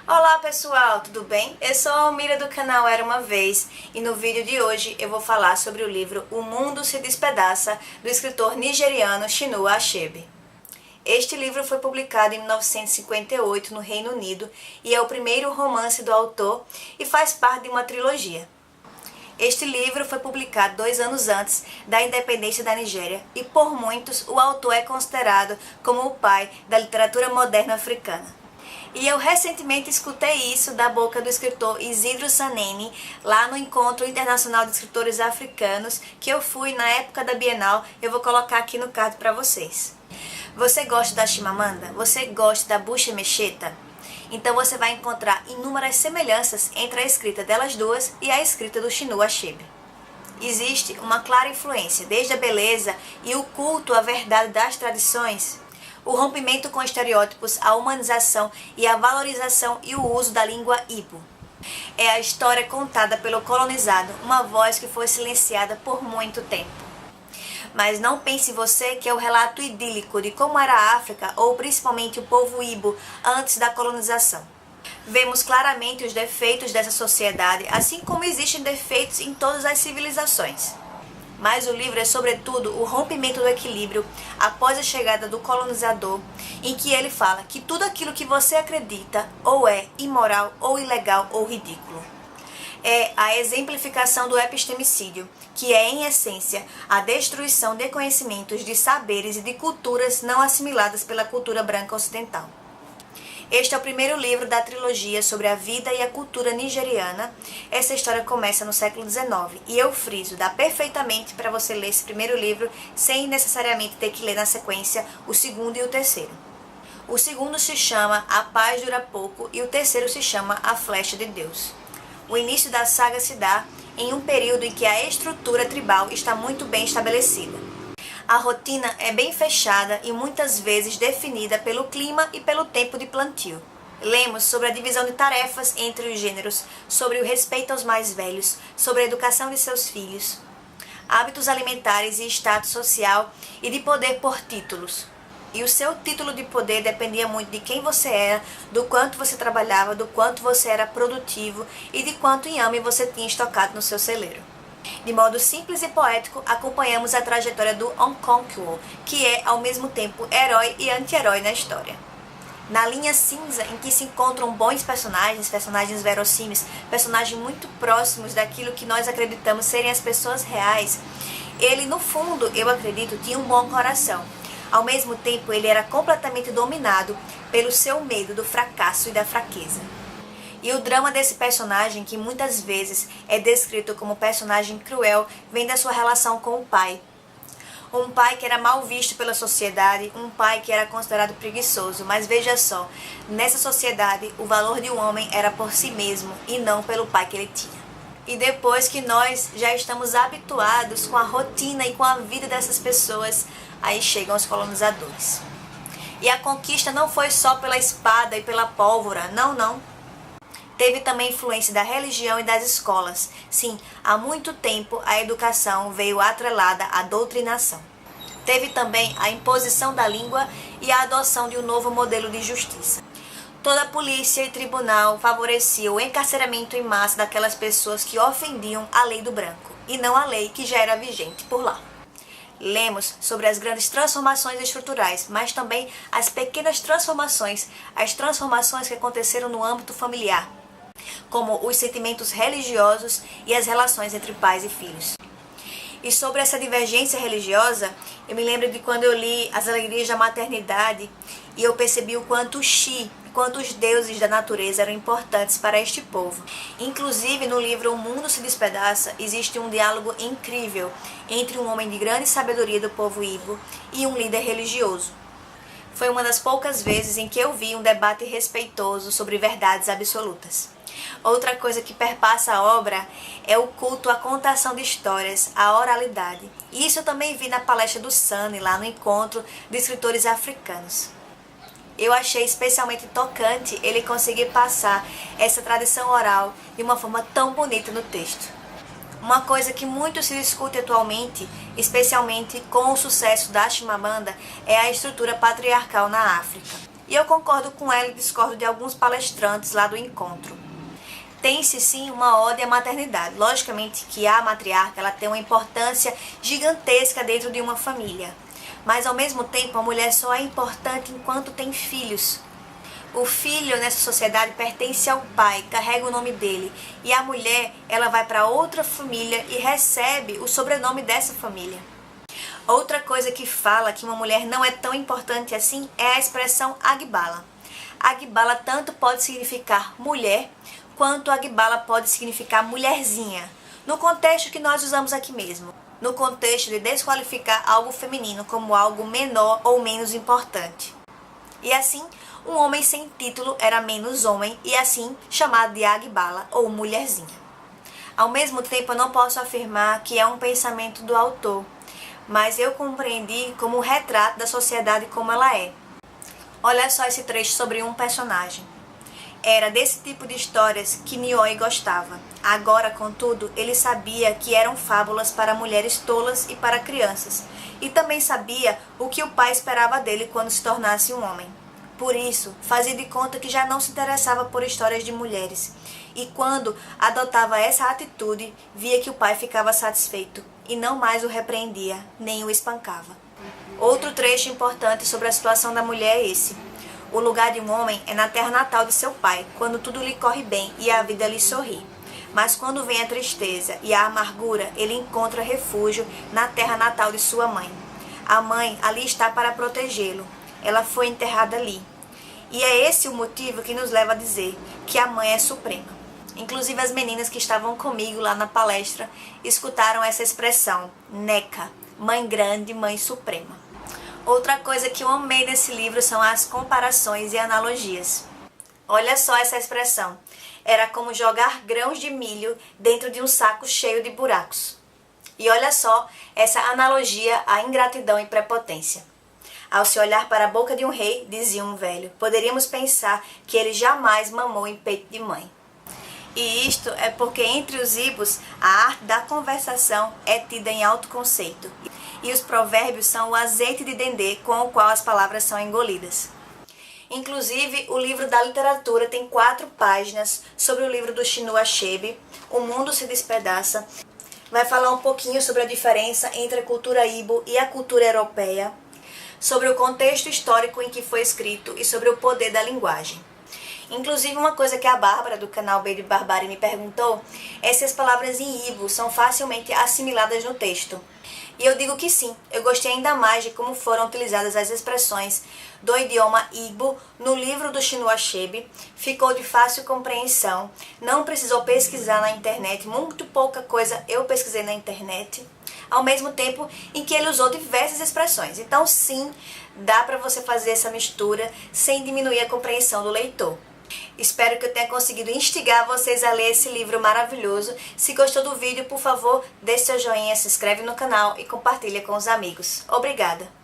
Olá pessoal, tudo bem? Eu sou a Almira do canal Era Uma Vez e no vídeo de hoje eu vou falar sobre o livro O Mundo se Despedaça, do escritor nigeriano Chinua Achebe. Este livro foi publicado em 1958 no Reino Unido e é o primeiro romance do autor e faz parte de uma trilogia. Este livro foi publicado 2 anos antes da independência da Nigéria e por muitos o autor é considerado como o pai da literatura moderna africana. E eu recentemente escutei isso da boca do escritor Isidro Saneni, lá no Encontro Internacional de Escritores Africanos, que eu fui na época da Bienal. Eu vou colocar aqui no card para vocês. Você gosta da Chimamanda? Você gosta da Bucha Mecheta? Então você vai encontrar inúmeras semelhanças entre a escrita delas duas e a escrita do Chinua Achebe. Existe uma clara influência, desde a beleza e o culto à verdade das tradições, o rompimento com estereótipos, a humanização e a valorização e o uso da língua Igbo. É a história contada pelo colonizado, uma voz que foi silenciada por muito tempo. Mas não pense você que é o relato idílico de como era a África, ou principalmente o povo Igbo, antes da colonização. Vemos claramente os defeitos dessa sociedade, assim como existem defeitos em todas as civilizações. Mas o livro é sobretudo o rompimento do equilíbrio após a chegada do colonizador, em que ele fala que tudo aquilo que você acredita ou é imoral, ou ilegal, ou ridículo. É a exemplificação do epistemicídio, que é, em essência, a destruição de conhecimentos, de saberes e de culturas não assimiladas pela cultura branca ocidental. Este é o primeiro livro da trilogia sobre a vida e a cultura nigeriana. Essa história começa no século XIX e eu friso, dá perfeitamente para você ler esse primeiro livro sem necessariamente ter que ler na sequência o segundo e o terceiro. O segundo se chama A Paz Dura Pouco e o terceiro se chama A Flecha de Deus. O início da saga se dá em um período em que a estrutura tribal está muito bem estabelecida. A rotina é bem fechada e muitas vezes definida pelo clima e pelo tempo de plantio. Lemos sobre a divisão de tarefas entre os gêneros, sobre o respeito aos mais velhos, sobre a educação de seus filhos, hábitos alimentares e status social e de poder por títulos. E o seu título de poder dependia muito de quem você era, do quanto você trabalhava, do quanto você era produtivo e de quanto inhame você tinha estocado no seu celeiro. De modo simples e poético, acompanhamos a trajetória do Okonkwo, que é, ao mesmo tempo, herói e anti-herói na história. Na linha cinza, em que se encontram bons personagens verossímeis, personagens muito próximos daquilo que nós acreditamos serem as pessoas reais, ele, no fundo, eu acredito, tinha um bom coração. Ao mesmo tempo, ele era completamente dominado pelo seu medo do fracasso e da fraqueza. E o drama desse personagem, que muitas vezes é descrito como personagem cruel, vem da sua relação com o pai. Um pai que era mal visto pela sociedade, um pai que era considerado preguiçoso. Mas veja só, nessa sociedade o valor de um homem era por si mesmo e não pelo pai que ele tinha. E depois que nós já estamos habituados com a rotina e com a vida dessas pessoas, aí chegam os colonizadores. E a conquista não foi só pela espada e pela pólvora, não. Teve também influência da religião e das escolas. Sim, há muito tempo a educação veio atrelada à doutrinação. Teve também a imposição da língua e a adoção de um novo modelo de justiça. Toda a polícia e tribunal favorecia o encarceramento em massa daquelas pessoas que ofendiam a lei do branco, e não a lei que já era vigente por lá. Lemos sobre as grandes transformações estruturais, mas também as pequenas transformações, as transformações que aconteceram no âmbito familiar, como os sentimentos religiosos e as relações entre pais e filhos. E sobre essa divergência religiosa, eu me lembro de quando eu li As Alegrias da Maternidade e eu percebi o quanto o Xi, quanto os deuses da natureza eram importantes para este povo. Inclusive, no livro O Mundo se Despedaça, existe um diálogo incrível entre um homem de grande sabedoria do povo Igbo e um líder religioso. Foi uma das poucas vezes em que eu vi um debate respeitoso sobre verdades absolutas. Outra coisa que perpassa a obra é o culto à contação de histórias, à oralidade. E isso eu também vi na palestra do Sani, lá no Encontro de Escritores Africanos. Eu achei especialmente tocante ele conseguir passar essa tradição oral de uma forma tão bonita no texto. Uma coisa que muito se discute atualmente, especialmente com o sucesso da Chimamanda, é a estrutura patriarcal na África. E eu concordo com ela e discordo de alguns palestrantes lá do encontro. Tem-se sim uma ode à maternidade. Logicamente que a matriarca ela tem uma importância gigantesca dentro de uma família. Mas ao mesmo tempo a mulher só é importante enquanto tem filhos. O filho nessa sociedade pertence ao pai, carrega o nome dele. E a mulher ela vai para outra família e recebe o sobrenome dessa família. Outra coisa que fala que uma mulher não é tão importante assim é a expressão Agbala. Agbala tanto pode significar mulher, quanto Agbala pode significar mulherzinha, no contexto que nós usamos aqui mesmo, no contexto de desqualificar algo feminino como algo menor ou menos importante. E assim, um homem sem título era menos homem e assim chamado de Agbala ou mulherzinha. Ao mesmo tempo, eu não posso afirmar que é um pensamento do autor, mas eu compreendi como um retrato da sociedade como ela é. Olha só esse trecho sobre um personagem. Era desse tipo de histórias que Nioi gostava. Agora, contudo, ele sabia que eram fábulas para mulheres tolas e para crianças. E também sabia o que o pai esperava dele quando se tornasse um homem. Por isso, fazia de conta que já não se interessava por histórias de mulheres. E quando adotava essa atitude, via que o pai ficava satisfeito e não mais o repreendia, nem o espancava. Outro trecho importante sobre a situação da mulher é esse. O lugar de um homem é na terra natal de seu pai, quando tudo lhe corre bem e a vida lhe sorri. Mas quando vem a tristeza e a amargura, ele encontra refúgio na terra natal de sua mãe. A mãe ali está para protegê-lo. Ela foi enterrada ali. E é esse o motivo que nos leva a dizer que a mãe é suprema. Inclusive as meninas que estavam comigo lá na palestra escutaram essa expressão, Neca, mãe grande, mãe suprema. Outra coisa que eu amei nesse livro são as comparações e analogias. Olha só essa expressão. Era como jogar grãos de milho dentro de um saco cheio de buracos. E olha só essa analogia à ingratidão e prepotência. Ao se olhar para a boca de um rei, dizia um velho, poderíamos pensar que ele jamais mamou em peito de mãe. E isto é porque entre os ibos, a arte da conversação é tida em alto conceito. E os provérbios são o azeite de dendê com o qual as palavras são engolidas. Inclusive, o livro da literatura tem 4 páginas sobre o livro do Chinua Achebe, O Mundo se Despedaça. Vai falar um pouquinho sobre a diferença entre a cultura Ibo e a cultura europeia, sobre o contexto histórico em que foi escrito e sobre o poder da linguagem. Inclusive, uma coisa que a Bárbara, do canal Baby Barbari, me perguntou é se as palavras em Ibo são facilmente assimiladas no texto. E eu digo que sim, eu gostei ainda mais de como foram utilizadas as expressões do idioma Igbo no livro do Chinua Achebe, ficou de fácil compreensão, não precisou pesquisar na internet, muito pouca coisa eu pesquisei na internet, ao mesmo tempo em que ele usou diversas expressões. Então sim, dá para você fazer essa mistura sem diminuir a compreensão do leitor. Espero que eu tenha conseguido instigar vocês a ler esse livro maravilhoso. Se gostou do vídeo, por favor, deixe seu joinha, se inscreve no canal e compartilha com os amigos. Obrigada!